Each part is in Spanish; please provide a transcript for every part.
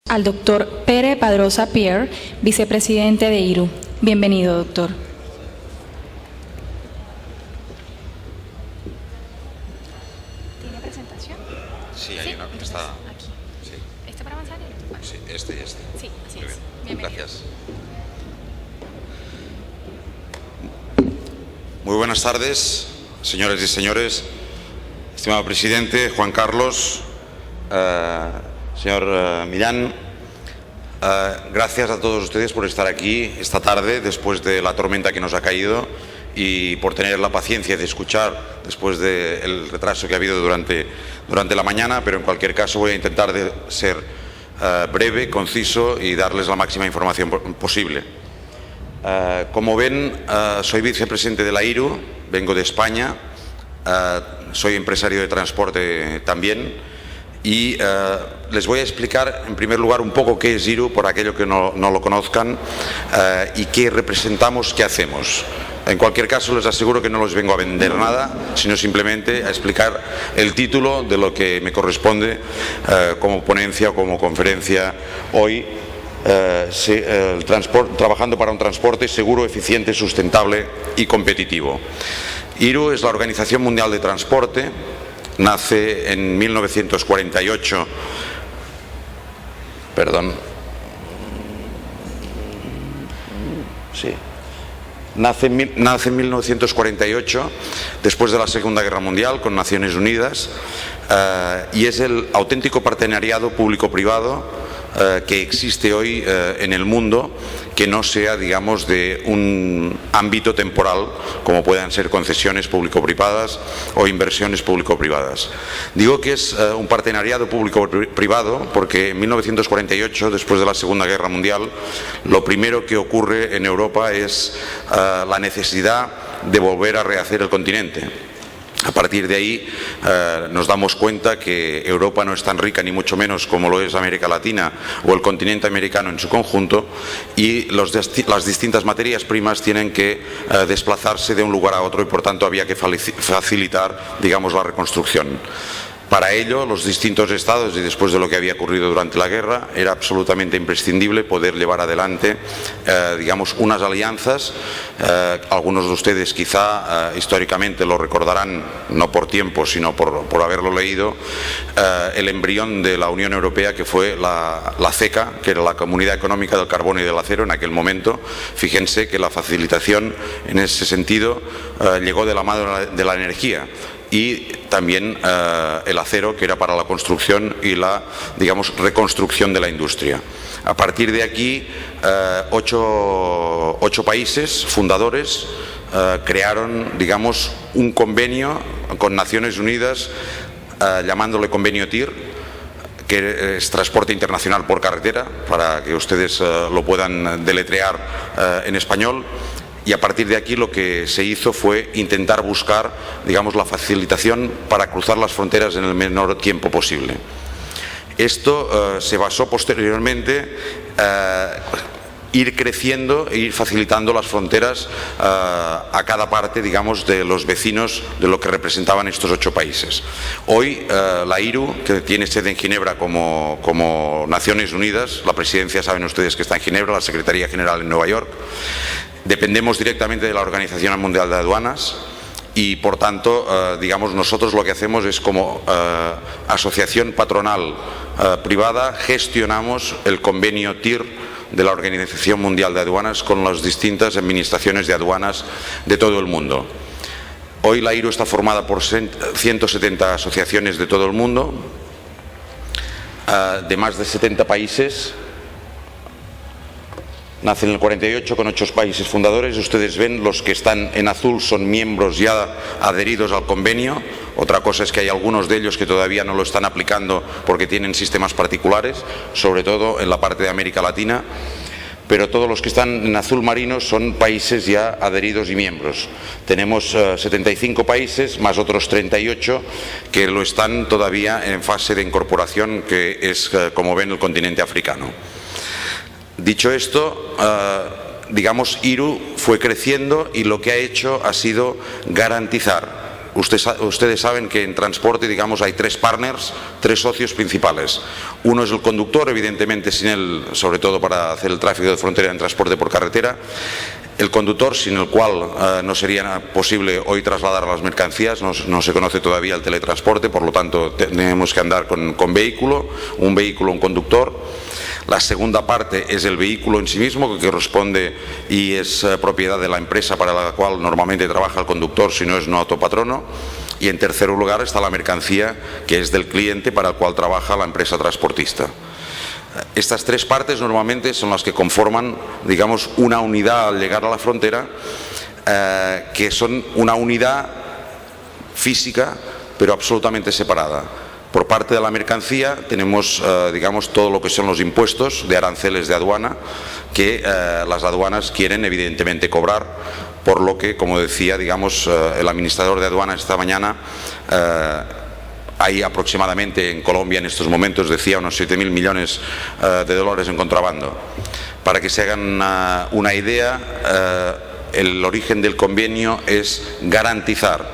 al doctor Pere Padrosa Pierre, vicepresidente de IRU. Bienvenido, doctor. ¿Tiene presentación? Sí, hay una que está aquí. Sí. ¿Este para avanzar? Bueno. Sí, este y este. Sí, así Muy es. bien. Bienvenido. Gracias. Muy buenas tardes, señores y señores. Estimado presidente Juan Carlos, señor Millán, gracias a todos ustedes por estar aquí esta tarde después de la tormenta que nos ha caído y por tener la paciencia de escuchar después del retraso que ha habido durante la mañana, pero en cualquier caso voy a intentar de ser breve, conciso y darles la máxima información posible. Como ven, soy vicepresidente de la IRU, vengo de España, soy empresario de transporte también y les voy a explicar en primer lugar un poco qué es IRU por aquello que no lo conozcan y qué representamos, qué hacemos. En cualquier caso les aseguro que no les vengo a vender nada, sino simplemente a explicar el título de lo que me corresponde como ponencia o como conferencia hoy. Trabajando para un transporte seguro, eficiente, sustentable y competitivo. IRU es la Organización Mundial de Transporte, nace en 1948, nace en 1948, después de la Segunda Guerra Mundial, con Naciones Unidas, y es el auténtico partenariado público-privado que existe hoy en el mundo, que no sea, digamos, de un ámbito temporal como puedan ser concesiones público-privadas o inversiones público-privadas. Digo que es un partenariado público-privado porque en 1948, después de la Segunda Guerra Mundial, lo primero que ocurre en Europa es la necesidad de volver a rehacer el continente. A partir de ahí nos damos cuenta que Europa no es tan rica ni mucho menos como lo es América Latina o el continente americano en su conjunto, y las distintas materias primas tienen que desplazarse de un lugar a otro y por tanto había que facilitar, digamos, la reconstrucción. Para ello, los distintos estados, y después de lo que había ocurrido durante la guerra, era absolutamente imprescindible poder llevar adelante, digamos, unas alianzas. Algunos de ustedes quizá históricamente lo recordarán, no por tiempo, sino por haberlo leído, el embrión de la Unión Europea, que fue la CECA, que era la Comunidad Económica del Carbono y del Acero en aquel momento. Fíjense que la facilitación en ese sentido llegó de la mano de la energía. Y también el acero, que era para la construcción y la, digamos, reconstrucción de la industria. A partir de aquí, ocho países fundadores crearon, digamos, un convenio con Naciones Unidas, llamándole Convenio TIR, que es Transporte Internacional por Carretera, para que ustedes lo puedan deletrear en español. Y a partir de aquí lo que se hizo fue intentar buscar, digamos, la facilitación para cruzar las fronteras en el menor tiempo posible. Esto se basó posteriormente ir creciendo e ir facilitando las fronteras a cada parte, digamos, de los vecinos de lo que representaban estos 8 países. Hoy la IRU, que tiene sede en Ginebra como Naciones Unidas, la presidencia saben ustedes que está en Ginebra, la Secretaría General en Nueva York. Dependemos directamente de la Organización Mundial de Aduanas y, por tanto, digamos, nosotros lo que hacemos es, como asociación patronal privada, gestionamos el convenio TIR de la Organización Mundial de Aduanas con las distintas administraciones de aduanas de todo el mundo. Hoy la IRU está formada por 170 asociaciones de todo el mundo, de más de 70 países. Nace en el 48 con 8 países fundadores. Ustedes ven, los que están en azul son miembros ya adheridos al convenio. Otra cosa es que hay algunos de ellos que todavía no lo están aplicando porque tienen sistemas particulares, sobre todo en la parte de América Latina. Pero todos los que están en azul marino son países ya adheridos y miembros. Tenemos 75 países más otros 38 que lo están todavía en fase de incorporación, que es, como ven, el continente africano. Dicho esto, digamos, IRU fue creciendo y lo que ha hecho ha sido garantizar ustedes saben que en transporte, digamos, hay tres partners, tres socios principales. Uno es el conductor, evidentemente sin él, sobre todo para hacer el tráfico de frontera en transporte por carretera. El conductor, sin el cual no sería posible hoy trasladar las mercancías, no se conoce todavía el teletransporte, por lo tanto tenemos que andar con vehículo, un conductor. La segunda parte es el vehículo en sí mismo, que corresponde y es propiedad de la empresa para la cual normalmente trabaja el conductor, si no es no autopatrono. Y en tercer lugar está la mercancía, que es del cliente para el cual trabaja la empresa transportista. Estas tres partes normalmente son las que conforman, digamos, una unidad al llegar a la frontera, que son una unidad física, pero absolutamente separada. Por parte de la mercancía tenemos, digamos, todo lo que son los impuestos de aranceles de aduana, que las aduanas quieren evidentemente cobrar, por lo que, como decía, digamos, el administrador de aduanas esta mañana, hay aproximadamente en Colombia en estos momentos, decía, unos 7.000 millones de dólares en contrabando. Para que se hagan una idea, el origen del convenio es garantizar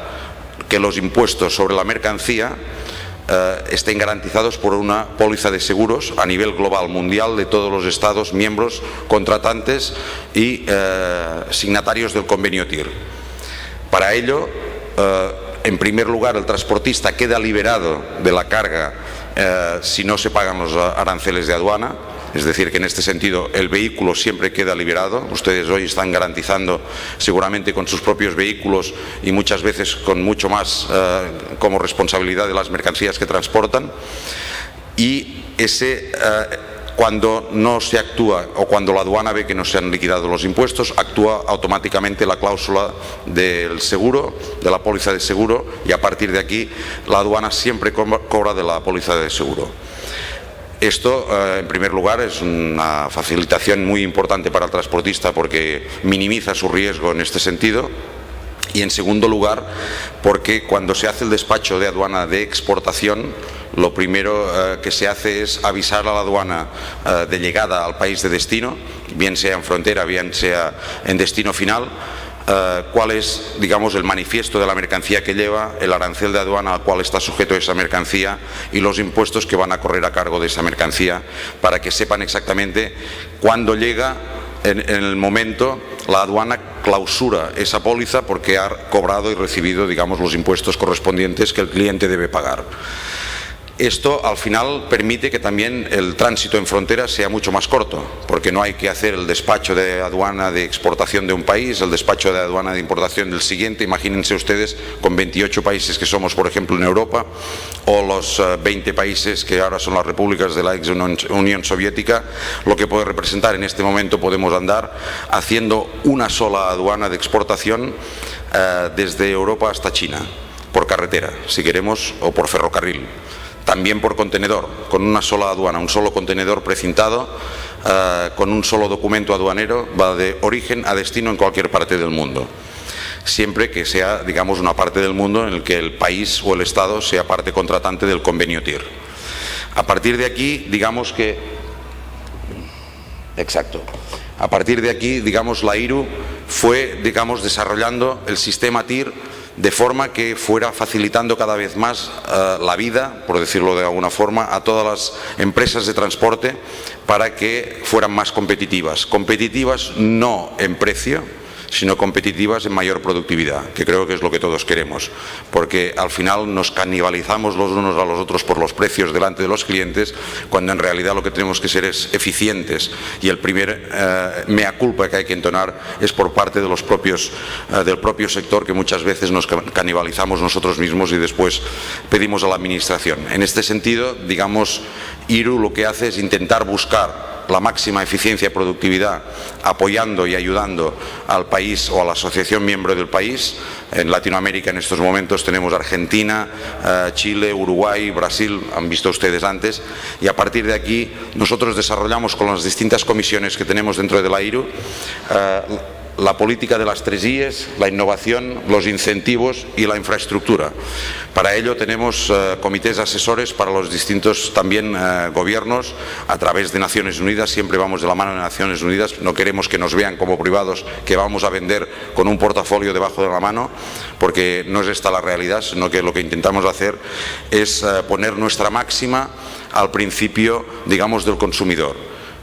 que los impuestos sobre la mercancía estén garantizados por una póliza de seguros a nivel global mundial de todos los Estados miembros, contratantes y signatarios del convenio TIR. Para ello, en primer lugar, el transportista queda liberado de la carga si no se pagan los aranceles de aduana. Es decir, que en este sentido el vehículo siempre queda liberado. Ustedes hoy están garantizando seguramente con sus propios vehículos y muchas veces con mucho más como responsabilidad de las mercancías que transportan. Y cuando no se actúa o cuando la aduana ve que no se han liquidado los impuestos, actúa automáticamente la cláusula del seguro, de la póliza de seguro, y a partir de aquí la aduana siempre cobra de la póliza de seguro. Esto, en primer lugar, es una facilitación muy importante para el transportista porque minimiza su riesgo en este sentido. Y en segundo lugar, porque cuando se hace el despacho de aduana de exportación, lo primero que se hace es avisar a la aduana de llegada al país de destino, bien sea en frontera, bien sea en destino final, cuál es, digamos, el manifiesto de la mercancía que lleva, el arancel de aduana al cual está sujeto esa mercancía y los impuestos que van a correr a cargo de esa mercancía, para que sepan exactamente cuándo llega. En el momento la aduana clausura esa póliza porque ha cobrado y recibido, digamos, los impuestos correspondientes que el cliente debe pagar. Esto al final permite que también el tránsito en frontera sea mucho más corto, porque no hay que hacer el despacho de aduana de exportación de un país, el despacho de aduana de importación del siguiente. Imagínense ustedes con 28 países que somos, por ejemplo, en Europa, o los 20 países que ahora son las repúblicas de la ex Unión Soviética, lo que puede representar. En este momento podemos andar haciendo una sola aduana de exportación desde Europa hasta China, por carretera, si queremos, o por ferrocarril. También por contenedor, con una sola aduana, un solo contenedor precintado, con un solo documento aduanero, va de origen a destino en cualquier parte del mundo. Siempre que sea, digamos, una parte del mundo en el que el país o el Estado sea parte contratante del convenio TIR. A partir de aquí, digamos que... Exacto. A partir de aquí, digamos, la IRU fue, digamos, desarrollando el sistema TIR de forma que fuera facilitando cada vez más la vida, por decirlo de alguna forma, a todas las empresas de transporte para que fueran más competitivas. Competitivas no en precio, sino competitivas en mayor productividad, que creo que es lo que todos queremos, porque al final nos canibalizamos los unos a los otros por los precios delante de los clientes, cuando en realidad lo que tenemos que ser es eficientes, y el primer mea culpa que hay que entonar es por parte de los propios, del propio sector, que muchas veces nos canibalizamos nosotros mismos y después pedimos a la administración. En este sentido, digamos, IRU lo que hace es intentar buscar la máxima eficiencia y productividad, apoyando y ayudando al país o a la asociación miembro del país. En Latinoamérica en estos momentos tenemos Argentina, Chile, Uruguay, Brasil, han visto ustedes antes, y a partir de aquí nosotros desarrollamos con las distintas comisiones que tenemos dentro de la IRU la política de las 3 I's, la innovación, los incentivos y la infraestructura. Para ello tenemos comités asesores para los distintos también gobiernos a través de Naciones Unidas. Siempre vamos de la mano de Naciones Unidas. No queremos que nos vean como privados que vamos a vender con un portafolio debajo de la mano, porque no es esta la realidad, sino que lo que intentamos hacer es poner nuestra máxima al principio, digamos, del consumidor.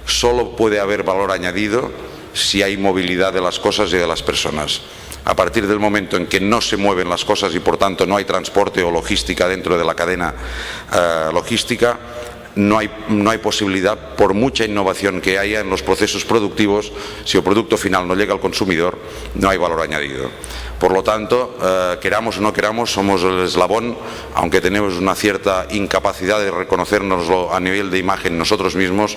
Solo puede haber valor añadido si hay movilidad de las cosas y de las personas. A partir del momento en que no se mueven las cosas y por tanto no hay transporte o logística dentro de la cadena logística, no hay posibilidad, por mucha innovación que haya en los procesos productivos, si el producto final no llega al consumidor, no hay valor añadido. Por lo tanto, queramos o no queramos, somos el eslabón, aunque tenemos una cierta incapacidad de reconocernoslo a nivel de imagen nosotros mismos,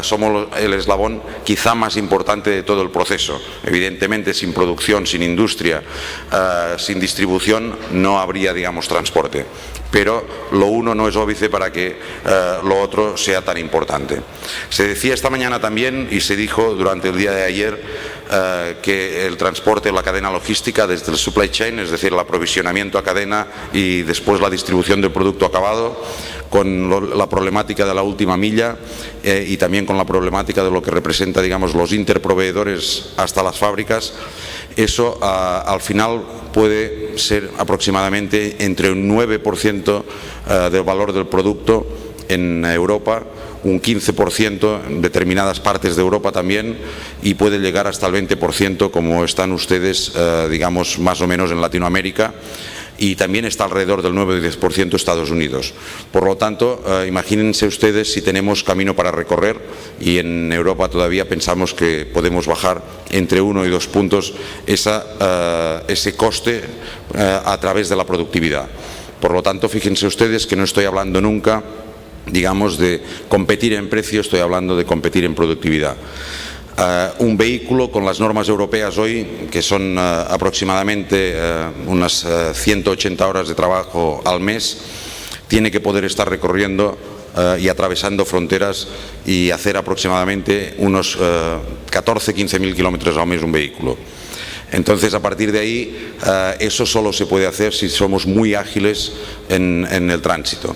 somos el eslabón quizá más importante de todo el proceso. Evidentemente, sin producción, sin industria, sin distribución, no habría, digamos, transporte. Pero lo uno no es óbice para que lo otro sea tan importante. Se decía esta mañana también, y se dijo durante el día de ayer, que el transporte, la cadena logística, desde el supply chain, es decir, el aprovisionamiento a cadena y después la distribución del producto acabado, con la problemática de la última milla y también con la problemática de lo que representa, digamos, los interproveedores hasta las fábricas. Eso al final puede ser aproximadamente entre un 9% del valor del producto en Europa, un 15% en determinadas partes de Europa también, y puede llegar hasta el 20% como están ustedes, digamos, más o menos en Latinoamérica, y también está alrededor del 9 o 10% Estados Unidos. Por lo tanto, imagínense ustedes si tenemos camino para recorrer, y en Europa todavía pensamos que podemos bajar entre 1 y 2 puntos ese coste a través de la productividad. Por lo tanto, fíjense ustedes que no estoy hablando nunca, digamos, de competir en precio, estoy hablando de competir en productividad. Un vehículo con las normas europeas hoy, que son aproximadamente unas 180 horas de trabajo al mes, tiene que poder estar recorriendo y atravesando fronteras y hacer aproximadamente unos 14-15.000 kilómetros al mes un vehículo. Entonces, a partir de ahí, eso solo se puede hacer si somos muy ágiles en el tránsito.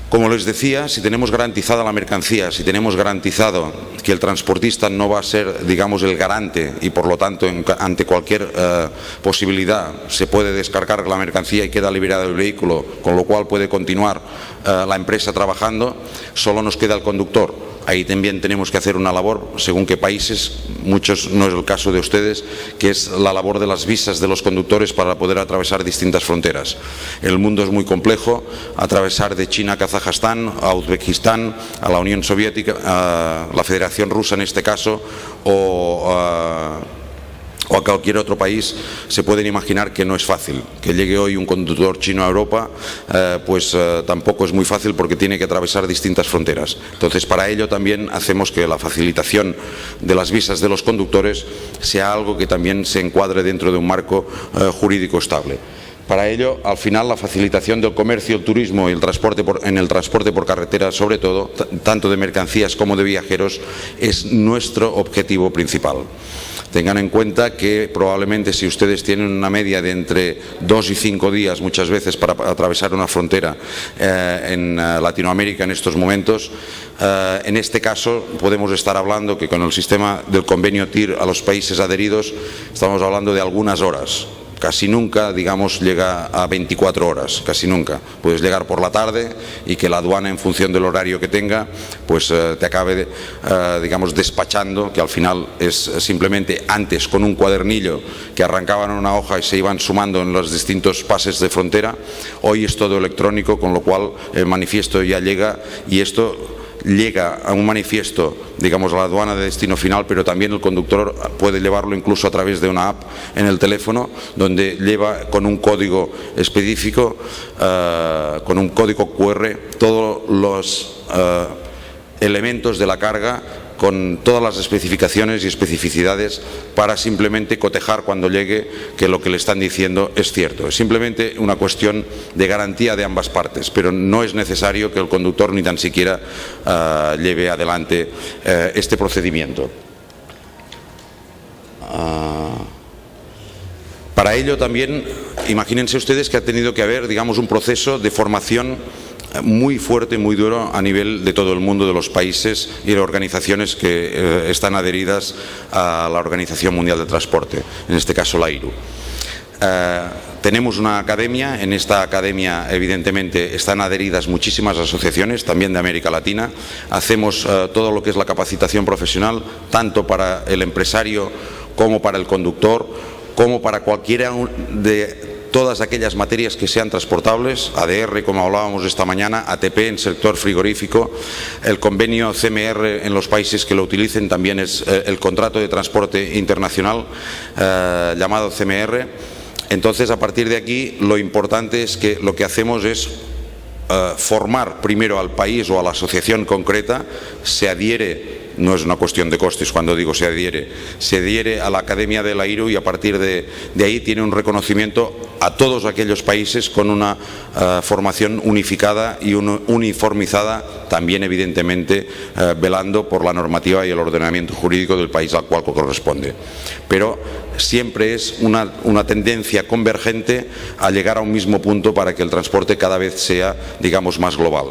Como les decía, si tenemos garantizada la mercancía, si tenemos garantizado que el transportista no va a ser, digamos, el garante, y por lo tanto ante cualquier posibilidad se puede descargar la mercancía y queda liberado el vehículo, con lo cual puede continuar la empresa trabajando, solo nos queda el conductor. Ahí también tenemos que hacer una labor, según qué países, muchos no es el caso de ustedes, que es la labor de las visas de los conductores para poder atravesar distintas fronteras. El mundo es muy complejo, atravesar de China a Kazajstán, a Uzbekistán, a la Unión Soviética, a la Federación Rusa en este caso, o a cualquier otro país, se pueden imaginar que no es fácil. Que llegue hoy un conductor chino a Europa, tampoco es muy fácil, porque tiene que atravesar distintas fronteras. Entonces, para ello también hacemos que la facilitación de las visas de los conductores sea algo que también se encuadre dentro de un marco jurídico estable. Para ello, al final, la facilitación del comercio, el turismo y el transporte en el transporte por carretera, sobre todo, tanto de mercancías como de viajeros, es nuestro objetivo principal. Tengan en cuenta que probablemente, si ustedes tienen una media de entre 2 y 5 días muchas veces para atravesar una frontera en Latinoamérica en estos momentos, en este caso podemos estar hablando que con el sistema del convenio TIR a los países adheridos estamos hablando de algunas horas. Casi nunca, digamos, llega a 24 horas, casi nunca. Puedes llegar por la tarde y que la aduana, en función del horario que tenga, pues te acabe, digamos, despachando, que al final es simplemente antes con un cuadernillo que arrancaban una hoja y se iban sumando en los distintos pases de frontera. Hoy es todo electrónico, con lo cual el manifiesto ya llega, y esto llega a un manifiesto, digamos, a la aduana de destino final, pero también el conductor puede llevarlo incluso a través de una app en el teléfono, donde lleva con un código específico, con un código QR, todos los elementos de la carga, con todas las especificaciones y especificidades, para simplemente cotejar cuando llegue que lo que le están diciendo es cierto. Es simplemente una cuestión de garantía de ambas partes, pero no es necesario que el conductor ni tan siquiera lleve adelante este procedimiento. ello también, imagínense ustedes que ha tenido que haber, digamos, un proceso de formación muy fuerte, muy duro a nivel de todo el mundo, de los países y de organizaciones que están adheridas a la Organización Mundial del Transporte, en este caso la IRU. Tenemos una academia, en esta academia evidentemente están adheridas muchísimas asociaciones, también de América Latina. Hacemos todo lo que es la capacitación profesional, tanto para el empresario como para el conductor, como para cualquiera de todas aquellas materias que sean transportables, ADR, como hablábamos esta mañana, ATP en sector frigorífico, el convenio CMR en los países que lo utilicen también es el contrato de transporte internacional llamado CMR. Entonces, a partir de aquí, lo importante es que lo que hacemos es formar primero al país o a la asociación concreta, se adhiere. No es una cuestión de costes cuando digo se adhiere a la Academia de la IRU y a partir de ahí tiene un reconocimiento a todos aquellos países con una formación unificada y uniformizada, también evidentemente velando por la normativa y el ordenamiento jurídico del país al cual corresponde. Pero siempre es una tendencia convergente a llegar a un mismo punto para que el transporte cada vez sea, digamos, más global.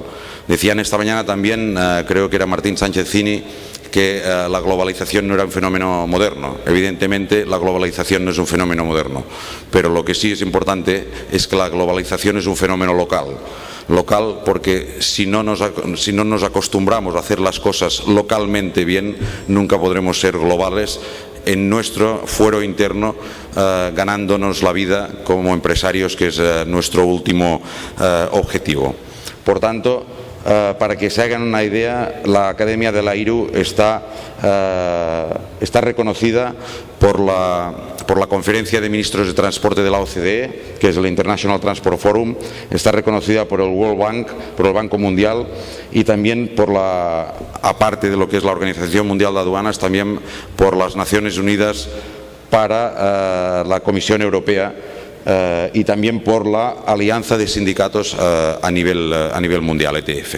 Decían esta mañana también, creo que era Martín Sánchez Cini, que la globalización no era un fenómeno moderno. Evidentemente la globalización no es un fenómeno moderno, pero lo que sí es importante es que la globalización es un fenómeno local. Local porque si no nos acostumbramos a hacer las cosas localmente bien, nunca podremos ser globales en nuestro fuero interno, ganándonos la vida como empresarios, que es nuestro último objetivo. Por tanto, para que se hagan una idea, la Academia de la IRU está reconocida por la Conferencia de Ministros de Transporte de la OCDE, que es el International Transport Forum, está reconocida por el World Bank, por el Banco Mundial y también aparte de lo que es la Organización Mundial de Aduanas, también por las Naciones Unidas para la Comisión Europea. Y también por la Alianza de Sindicatos a nivel mundial, ETF.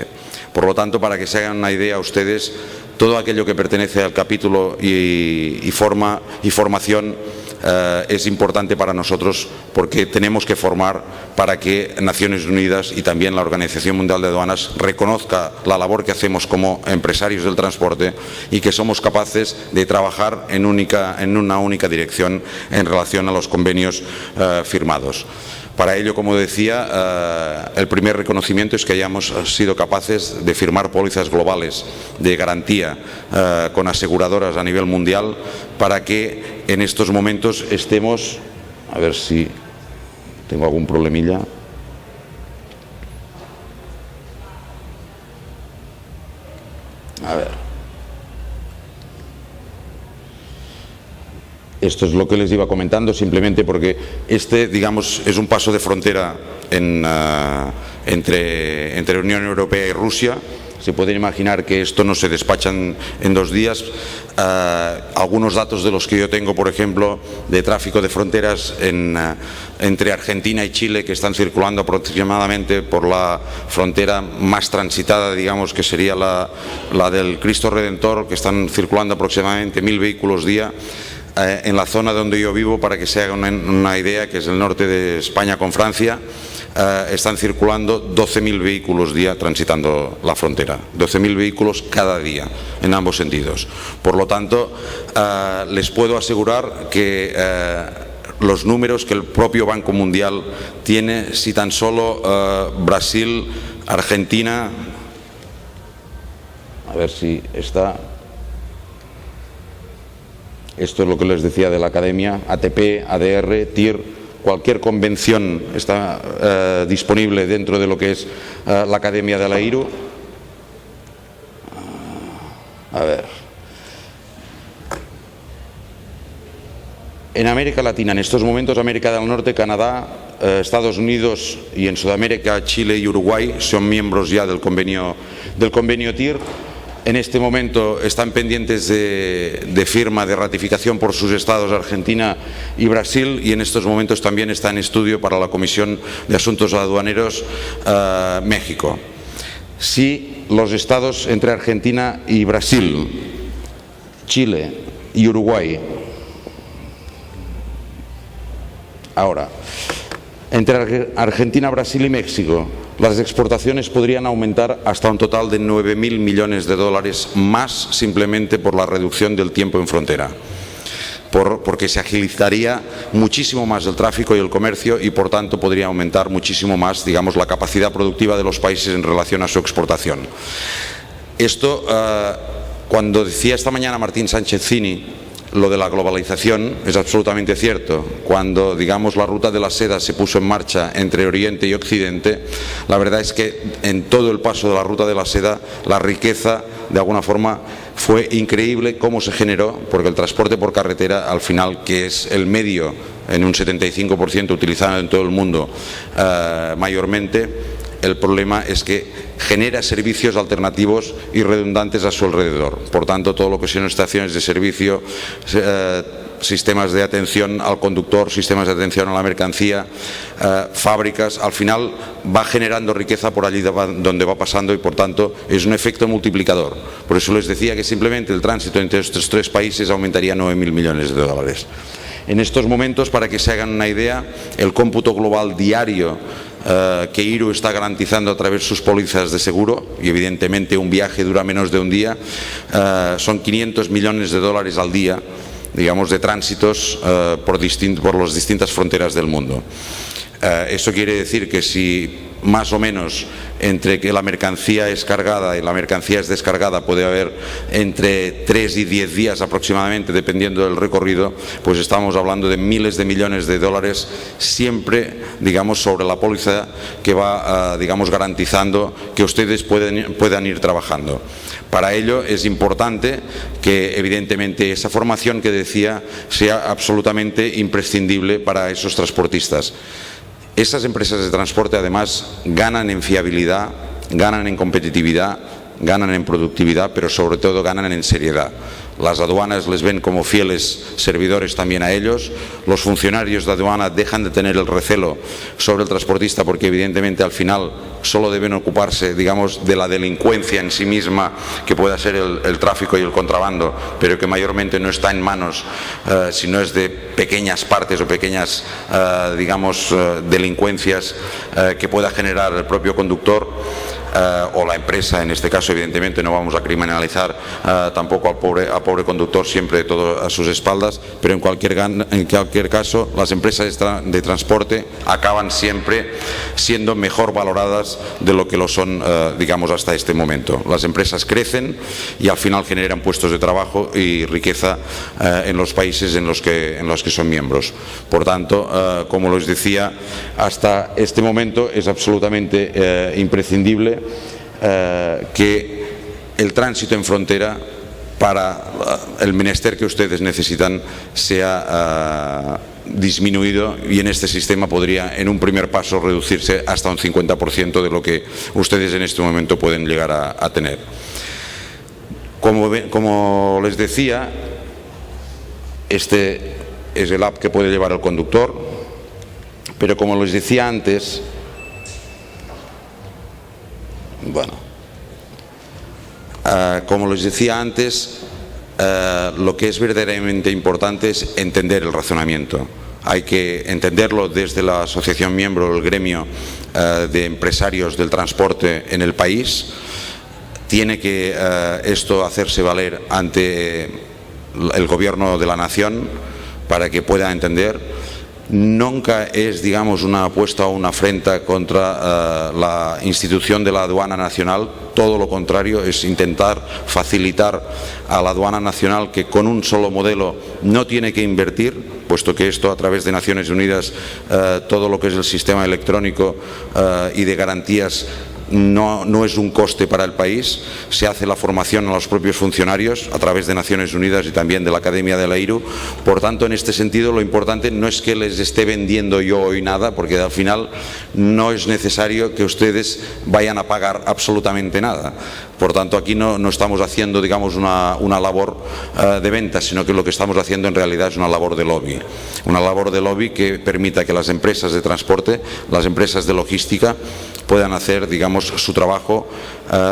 Por lo tanto, para que se hagan una idea ustedes, todo aquello que pertenece al capítulo y formación es importante para nosotros porque tenemos que formar para que Naciones Unidas y también la Organización Mundial de Aduanas reconozca la labor que hacemos como empresarios del transporte y que somos capaces de trabajar en una única dirección en relación a los convenios firmados. Para ello, como decía, el primer reconocimiento es que hayamos sido capaces de firmar pólizas globales de garantía con aseguradoras a nivel mundial para que en estos momentos estemos, a ver si tengo algún problemilla. A ver. Esto es lo que les iba comentando, simplemente porque digamos, es un paso de frontera entre Unión Europea y Rusia. Se pueden imaginar que esto no se despacha en 2 días. Algunos datos de los que yo tengo, por ejemplo, de tráfico de fronteras entre Argentina y Chile, que están circulando aproximadamente por la frontera más transitada, digamos, que sería la del Cristo Redentor, que están circulando aproximadamente 1000 vehículos día. En la zona donde yo vivo, para que se hagan una idea, que es el norte de España con Francia, están circulando 12.000 vehículos día transitando la frontera, 12.000 vehículos cada día en ambos sentidos. Por lo tanto, les puedo asegurar que los números que el propio Banco Mundial tiene, si tan solo Brasil, Argentina, a ver si está. Esto es lo que les decía de la Academia, ATP, ADR, TIR, cualquier convención está disponible dentro de lo que es la Academia de la IRU. A ver. En América Latina, en estos momentos, América del Norte, Canadá, Estados Unidos y en Sudamérica, Chile y Uruguay son miembros ya del convenio TIR. En este momento están pendientes de firma, de ratificación por sus estados Argentina y Brasil, y en estos momentos también está en estudio para la Comisión de Asuntos Aduaneros México. Si los estados entre Argentina y Brasil, Chile y Uruguay Ahora, entre Argentina, Brasil y México, las exportaciones podrían aumentar hasta un total de 9.000 millones de dólares más simplemente por la reducción del tiempo en frontera. Porque se agilizaría muchísimo más el tráfico y el comercio y por tanto podría aumentar muchísimo más, digamos, la capacidad productiva de los países en relación a su exportación. Esto, cuando decía esta mañana Martín Sanchezini lo de la globalización, es absolutamente cierto. Cuando, digamos, la ruta de la seda se puso en marcha entre Oriente y Occidente, la verdad es que en todo el paso de la ruta de la seda, la riqueza, de alguna forma, fue increíble cómo se generó, porque el transporte por carretera, al final, que es el medio, en un 75% utilizado en todo el mundo, mayormente, el problema es que genera servicios alternativos y redundantes a su alrededor. Por tanto, todo lo que son estaciones de servicio, sistemas de atención al conductor, sistemas de atención a la mercancía, fábricas, al final va generando riqueza por allí donde va pasando y por tanto es un efecto multiplicador. Por eso les decía que simplemente el tránsito entre estos tres países aumentaría 9.000 millones de dólares. En estos momentos, para que se hagan una idea, el cómputo global diario que IRU está garantizando a través de sus pólizas de seguro, y evidentemente un viaje dura menos de un día, son 500 millones de dólares al día, digamos, de tránsitos por las distintas fronteras del mundo. Eso quiere decir que si más o menos entre que la mercancía es cargada y la mercancía es descargada puede haber entre 3 y 10 días aproximadamente, dependiendo del recorrido, pues estamos hablando de miles de millones de dólares siempre, digamos, sobre la póliza que va, digamos, garantizando que ustedes puedan ir trabajando. Para ello es importante que evidentemente esa formación que decía sea absolutamente imprescindible para esos transportistas. Esas empresas de transporte además ganan en fiabilidad, ganan en competitividad, ganan en productividad, pero sobre todo ganan en seriedad. Las aduanas les ven como fieles servidores también a ellos. Los funcionarios de aduana dejan de tener el recelo sobre el transportista porque evidentemente al final solo deben ocuparse, digamos, de la delincuencia en sí misma, que pueda ser el tráfico y el contrabando, pero que mayormente no está en manos, sino es de pequeñas partes o pequeñas, digamos, delincuencias que pueda generar el propio conductor. O la empresa, en este caso evidentemente no vamos a criminalizar tampoco al pobre conductor, siempre todo a sus espaldas, pero en cualquier caso las empresas de transporte acaban siempre siendo mejor valoradas de lo que lo son, digamos, hasta este momento. Las empresas crecen y al final generan puestos de trabajo y riqueza en los países en los que son miembros. Por tanto, como les decía, hasta este momento es absolutamente imprescindible que el tránsito en frontera para el menester que ustedes necesitan sea disminuido, y en este sistema podría en un primer paso reducirse hasta un 50% de lo que ustedes en este momento pueden llegar a tener. Como les decía, este es el app que puede llevar el conductor, pero como les decía antes, lo que es verdaderamente importante es entender el razonamiento. Hay que entenderlo desde la asociación miembro, el gremio de empresarios del transporte en el país. Tiene que esto hacerse valer ante el gobierno de la nación para que pueda entender. Nunca es, digamos, una apuesta o una afrenta contra la institución de la aduana nacional, todo lo contrario, es intentar facilitar a la aduana nacional, que con un solo modelo no tiene que invertir, puesto que esto a través de Naciones Unidas, todo lo que es el sistema electrónico y de garantías no es un coste para el país. Se hace la formación a los propios funcionarios a través de Naciones Unidas y también de la Academia de la IRU. Por tanto, en este sentido, lo importante no es que les esté vendiendo yo hoy nada, porque al final no es necesario que ustedes vayan a pagar absolutamente nada. Por tanto, aquí no estamos haciendo, digamos, una labor de venta, sino que lo que estamos haciendo en realidad es una labor de lobby. Una labor de lobby que permita que las empresas de transporte, las empresas de logística, puedan hacer, digamos, digamos, su trabajo,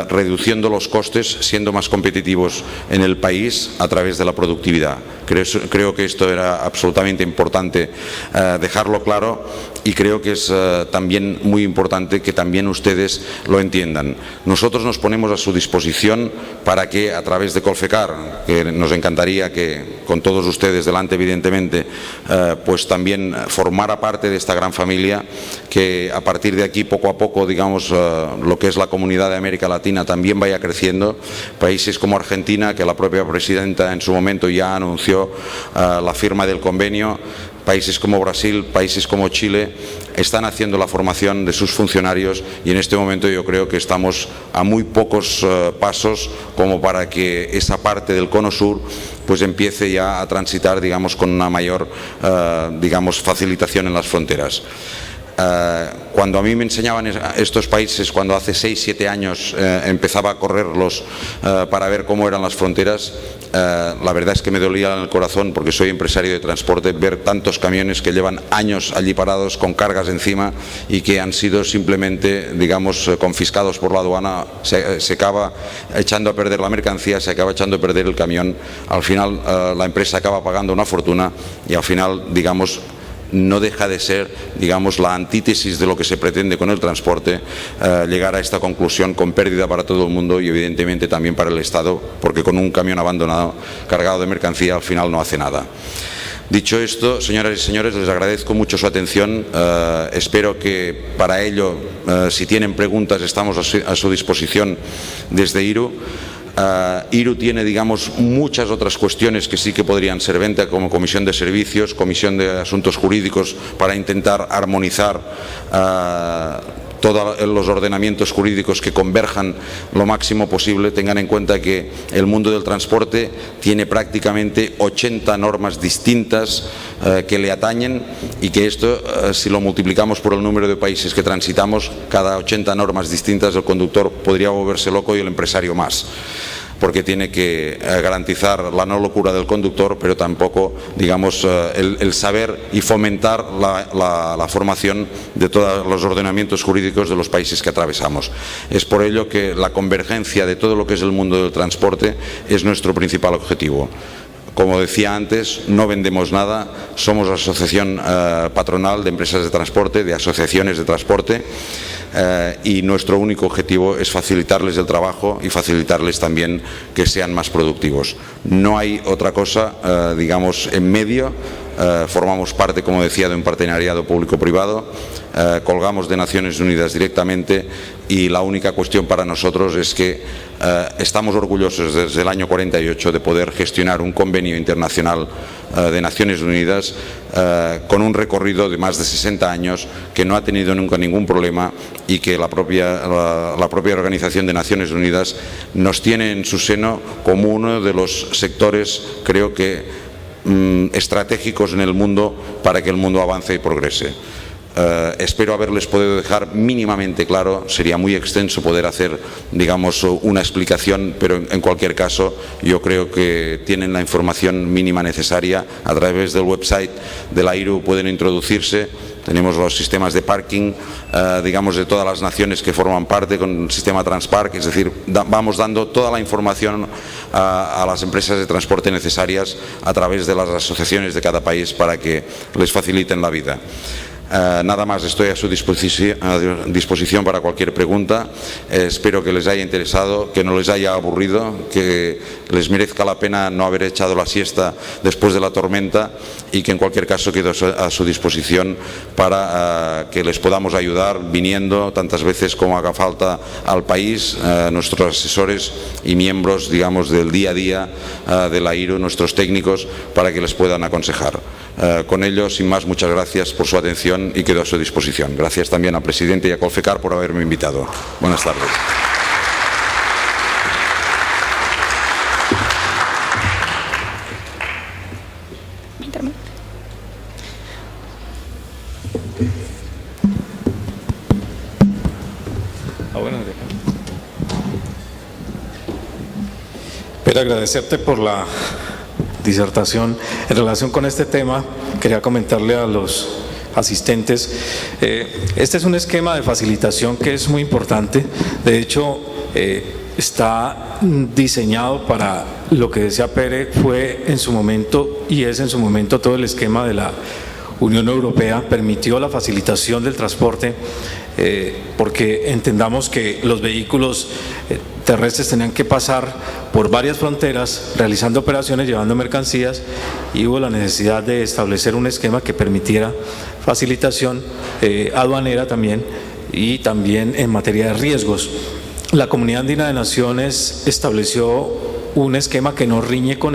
reduciendo los costes, siendo más competitivos en el país a través de la productividad. Creo que esto era absolutamente importante dejarlo claro, y creo que es también muy importante que también ustedes lo entiendan. Nosotros nos ponemos a su disposición para que, a través de Colfecar, que nos encantaría que con todos ustedes delante, evidentemente, pues también formara parte de esta gran familia, que a partir de aquí, poco a poco, digamos, lo que es la comunidad de América Latina también vaya creciendo. Países como Argentina, que la propia presidenta en su momento ya anunció la firma del convenio, países como Brasil, países como Chile, están haciendo la formación de sus funcionarios, y en este momento yo creo que estamos a muy pocos pasos como para que esa parte del cono sur pues empiece ya a transitar, digamos, con una mayor digamos, facilitación en las fronteras. Cuando a mí me enseñaban estos países, cuando hace 6-7 años empezaba a correrlos para ver cómo eran las fronteras, la verdad es que me dolía en el corazón, porque soy empresario de transporte, ver tantos camiones que llevan años allí parados con cargas encima y que han sido simplemente, digamos, confiscados por la aduana. Se acaba echando a perder la mercancía, se acaba echando a perder el camión, al final la empresa acaba pagando una fortuna, y al final, digamos, no deja de ser, digamos, la antítesis de lo que se pretende con el transporte, llegar a esta conclusión con pérdida para todo el mundo y evidentemente también para el Estado, porque con un camión abandonado cargado de mercancía al final no hace nada. Dicho esto, señoras y señores, les agradezco mucho su atención. Espero que para ello, si tienen preguntas, estamos a su disposición desde IRU. IRU tiene, digamos, muchas otras cuestiones que sí que podrían ser venta, como comisión de servicios, comisión de asuntos jurídicos, para intentar armonizar todos los ordenamientos jurídicos que converjan lo máximo posible. Tengan en cuenta que el mundo del transporte tiene prácticamente 80 normas distintas que le atañen, y que esto, si lo multiplicamos por el número de países que transitamos, cada 80 normas distintas, el conductor podría volverse loco y el empresario más, porque tiene que garantizar la no locura del conductor, pero tampoco, digamos, el saber y fomentar la formación de todos los ordenamientos jurídicos de los países que atravesamos. Es por ello que la convergencia de todo lo que es el mundo del transporte es nuestro principal objetivo. Como decía antes, no vendemos nada, somos asociación patronal de empresas de transporte, de asociaciones de transporte, y nuestro único objetivo es facilitarles el trabajo y facilitarles también que sean más productivos. No hay otra cosa, digamos, en medio. Formamos parte, como decía, de un partenariado público-privado, colgamos de Naciones Unidas directamente, y la única cuestión para nosotros es que estamos orgullosos desde el año 48 de poder gestionar un convenio internacional de Naciones Unidas con un recorrido de más de 60 años, que no ha tenido nunca ningún problema, y que la propia Organización de Naciones Unidas nos tiene en su seno como uno de los sectores, creo que estratégicos en el mundo para que el mundo avance y progrese. Espero haberles podido dejar mínimamente claro. Sería muy extenso poder hacer, digamos, una explicación, pero en cualquier caso yo creo que tienen la información mínima necesaria. A través del website de la IRU pueden introducirse. Tenemos los sistemas de parking, digamos, de todas las naciones que forman parte, con el sistema Transpark. Es decir, vamos dando toda la información a las empresas de transporte necesarias a través de las asociaciones de cada país, para que les faciliten la vida. Nada más, estoy a su disposición para cualquier pregunta. Espero que les haya interesado, que no les haya aburrido, que les merezca la pena no haber echado la siesta después de la tormenta, y que en cualquier caso quedo a su disposición para que les podamos ayudar, viniendo tantas veces como haga falta al país, nuestros asesores y miembros, digamos, del día a día de la IRU, nuestros técnicos, para que les puedan aconsejar. Con ello, sin más, muchas gracias por su atención y quedo a su disposición. Gracias también al presidente y a Colfecar por haberme invitado. Buenas tardes. Pero agradecerte por la disertación. En relación con este tema, quería comentarle a los asistentes. Este es un esquema de facilitación que es muy importante. De hecho, está diseñado para lo que decía Pere, fue en su momento y es en su momento todo el esquema de la Unión Europea, permitió la facilitación del transporte porque entendamos que los vehículos terrestres tenían que pasar por varias fronteras realizando operaciones, llevando mercancías, y hubo la necesidad de establecer un esquema que permitiera facilitación aduanera también, y también en materia de riesgos. La Comunidad Andina de Naciones estableció un esquema que no riñe con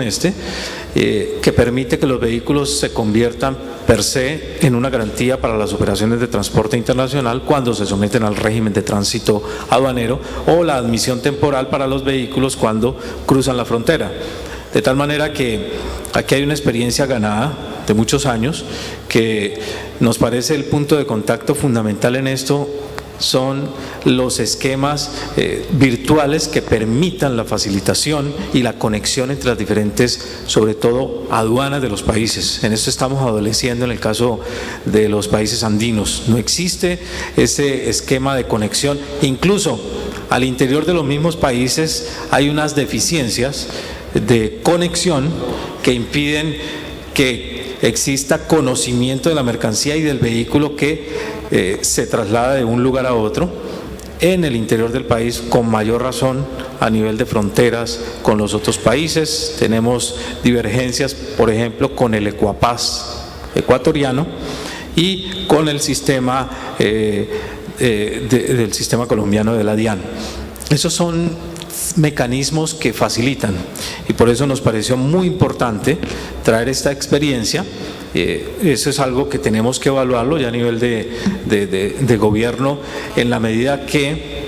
que permite que los vehículos se conviertan per se en una garantía para las operaciones de transporte internacional cuando se someten al régimen de tránsito aduanero, o la admisión temporal para los vehículos cuando cruzan la frontera. De tal manera que aquí hay una experiencia ganada de muchos años que nos parece el punto de contacto fundamental en esto. Son los esquemas virtuales que permitan la facilitación y la conexión entre las diferentes, sobre todo, aduanas de los países. En esto estamos adoleciendo en el caso de los países andinos. No existe ese esquema de conexión. Incluso al interior de los mismos países hay unas deficiencias de conexión que impiden que exista conocimiento de la mercancía y del vehículo que se traslada de un lugar a otro en el interior del país, con mayor razón a nivel de fronteras con los otros países. Tenemos divergencias, por ejemplo, con el Ecuapaz ecuatoriano y con el sistema del sistema colombiano de la DIAN. Esos son mecanismos que facilitan, y por eso nos pareció muy importante traer esta experiencia. Eso es algo que tenemos que evaluarlo ya a nivel de gobierno, en la medida que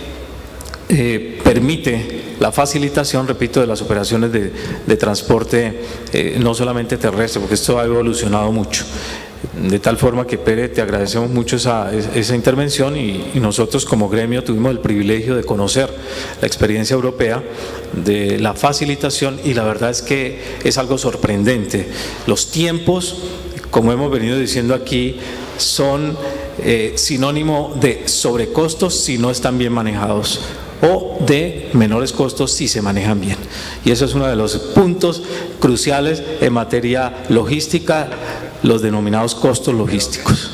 permite la facilitación, repito, de las operaciones de transporte, no solamente terrestre, porque esto ha evolucionado mucho. De tal forma que, Pere, te agradecemos mucho esa intervención, y nosotros como gremio tuvimos el privilegio de conocer la experiencia europea de la facilitación, y la verdad es que es algo sorprendente. Los tiempos, como hemos venido diciendo aquí, son sinónimo de sobrecostos si no están bien manejados, o de menores costos si se manejan bien. Y eso es uno de los puntos cruciales en materia logística, los denominados costos logísticos.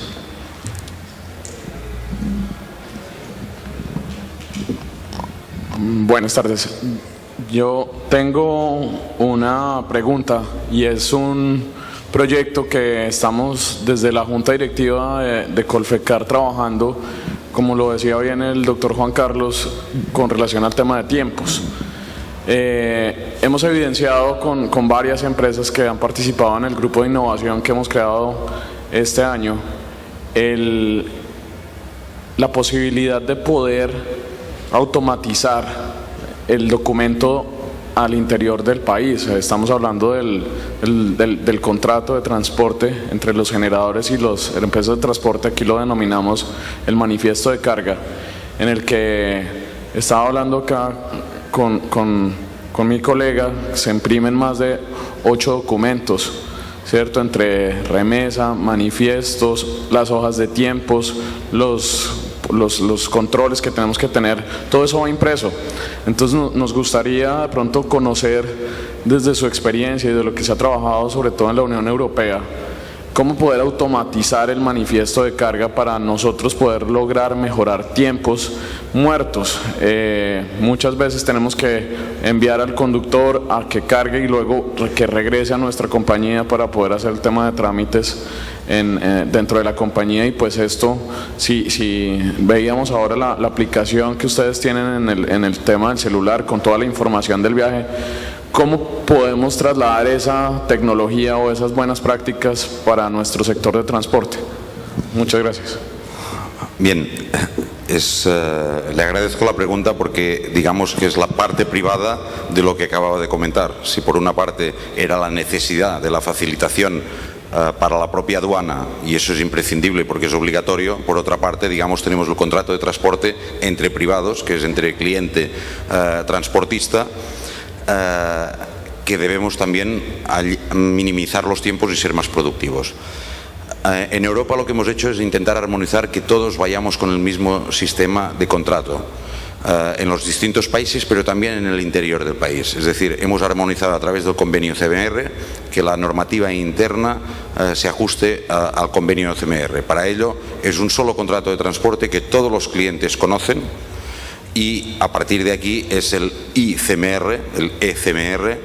Buenas tardes. Yo tengo una pregunta, y es un proyecto que estamos desde la Junta Directiva de Colfecar trabajando, como lo decía bien el doctor Juan Carlos, con relación al tema de tiempos. Hemos evidenciado con varias empresas que han participado en el grupo de innovación que hemos creado este año la posibilidad de poder automatizar el documento al interior del país. Estamos hablando del contrato de transporte entre los generadores y las empresas de transporte. Aquí lo denominamos el manifiesto de carga, en el que estaba hablando acá con mi colega. Se imprimen más de 8 documentos, ¿cierto? Entre remesa, manifiestos, las hojas de tiempos, los controles que tenemos que tener, todo eso va impreso. Entonces nos gustaría de pronto conocer, desde su experiencia y de lo que se ha trabajado sobre todo en la Unión Europea, cómo poder automatizar el manifiesto de carga para nosotros poder lograr mejorar tiempos muertos. Muchas veces tenemos que enviar al conductor a que cargue y luego que regrese a nuestra compañía para poder hacer el tema de trámites dentro de la compañía. Y pues esto, si veíamos ahora la aplicación que ustedes tienen en el tema del celular con toda la información del viaje, ¿cómo podemos trasladar esa tecnología o esas buenas prácticas para nuestro sector de transporte? Muchas gracias. Bien, le agradezco la pregunta, porque digamos que es la parte privada de lo que acababa de comentar. Si por una parte era la necesidad de la facilitación para la propia aduana, y eso es imprescindible porque es obligatorio, por otra parte, digamos, tenemos el contrato de transporte entre privados, que es entre cliente transportista, que debemos también minimizar los tiempos y ser más productivos. En Europa lo que hemos hecho es intentar armonizar que todos vayamos con el mismo sistema de contrato en los distintos países, pero también en el interior del país. Es decir, hemos armonizado a través del convenio CMR que la normativa interna se ajuste al convenio CMR. Para ello es un solo contrato de transporte que todos los clientes conocen y a partir de aquí es el ICMR, el ECMR,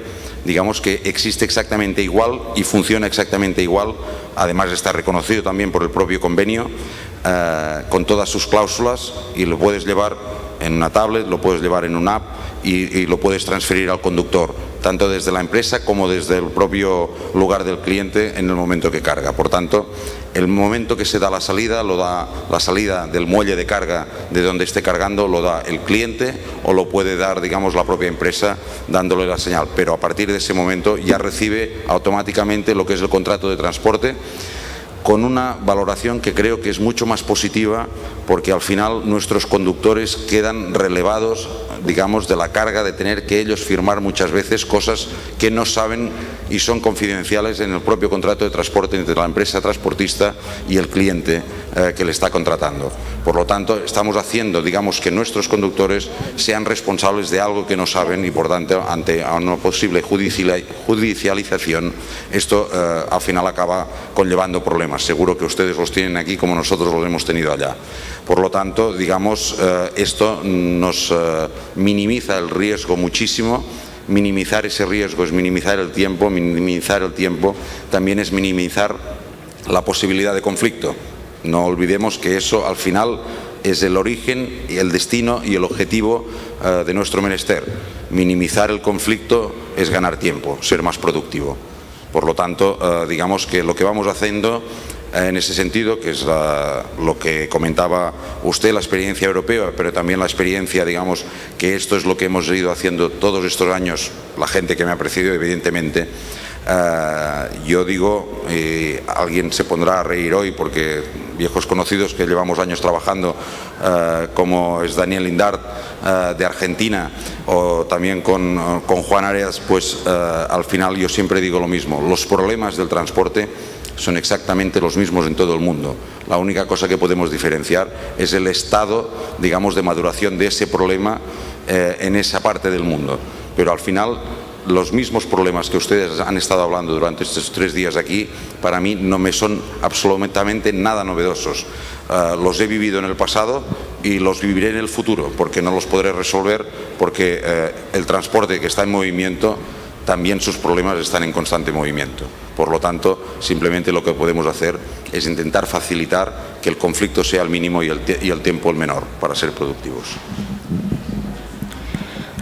digamos que existe exactamente igual y funciona exactamente igual. Además está reconocido también por el propio convenio con todas sus cláusulas y lo puedes llevar en una tablet, lo puedes llevar en una app y lo puedes transferir al conductor, tanto desde la empresa como desde el propio lugar del cliente en el momento que carga. Por tanto, el momento que se da la salida, lo da la salida del muelle de carga de donde esté cargando, lo da el cliente o lo puede dar, digamos, la propia empresa dándole la señal. Pero a partir de ese momento ya recibe automáticamente lo que es el contrato de transporte, con una valoración que creo que es mucho más positiva, porque al final nuestros conductores quedan relevados, digamos, de la carga de tener que ellos firmar muchas veces cosas que no saben y son confidenciales en el propio contrato de transporte entre la empresa transportista y el cliente que le está contratando. Por lo tanto, estamos haciendo, digamos, que nuestros conductores sean responsables de algo que no saben y, por tanto, ante una posible judicialización, esto al final acaba conllevando problemas. Seguro que ustedes los tienen aquí como nosotros los hemos tenido allá. Por lo tanto, digamos, esto nos minimiza el riesgo muchísimo. Minimizar ese riesgo es minimizar el tiempo también es minimizar la posibilidad de conflicto. No olvidemos que eso al final es el origen y el destino y el objetivo de nuestro menester. Minimizar el conflicto es ganar tiempo, ser más productivo. Por lo tanto, digamos que lo que vamos haciendo en ese sentido, que es lo que comentaba usted, la experiencia europea, pero también la experiencia, digamos, que esto es lo que hemos ido haciendo todos estos años, la gente que me ha precedido, evidentemente. Yo digo, alguien se pondrá a reír hoy porque viejos conocidos que llevamos años trabajando, como es Daniel Lindart de Argentina, o también con Juan Arias, pues al final yo siempre digo lo mismo: los problemas del transporte son exactamente los mismos en todo el mundo. La única cosa que podemos diferenciar es el estado, digamos, de maduración de ese problema en esa parte del mundo. Pero al final, los mismos problemas que ustedes han estado hablando durante estos 3 días aquí, para mí no me son absolutamente nada novedosos. Los he vivido en el pasado y los viviré en el futuro, porque no los podré resolver, porque el transporte que está en movimiento, también sus problemas están en constante movimiento. Por lo tanto, simplemente lo que podemos hacer es intentar facilitar que el conflicto sea el mínimo y el tiempo el menor para ser productivos.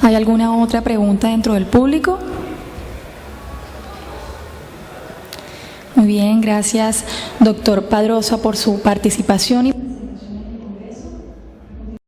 ¿Hay alguna otra pregunta dentro del público? Muy bien, gracias, doctor Padrosa, por su participación y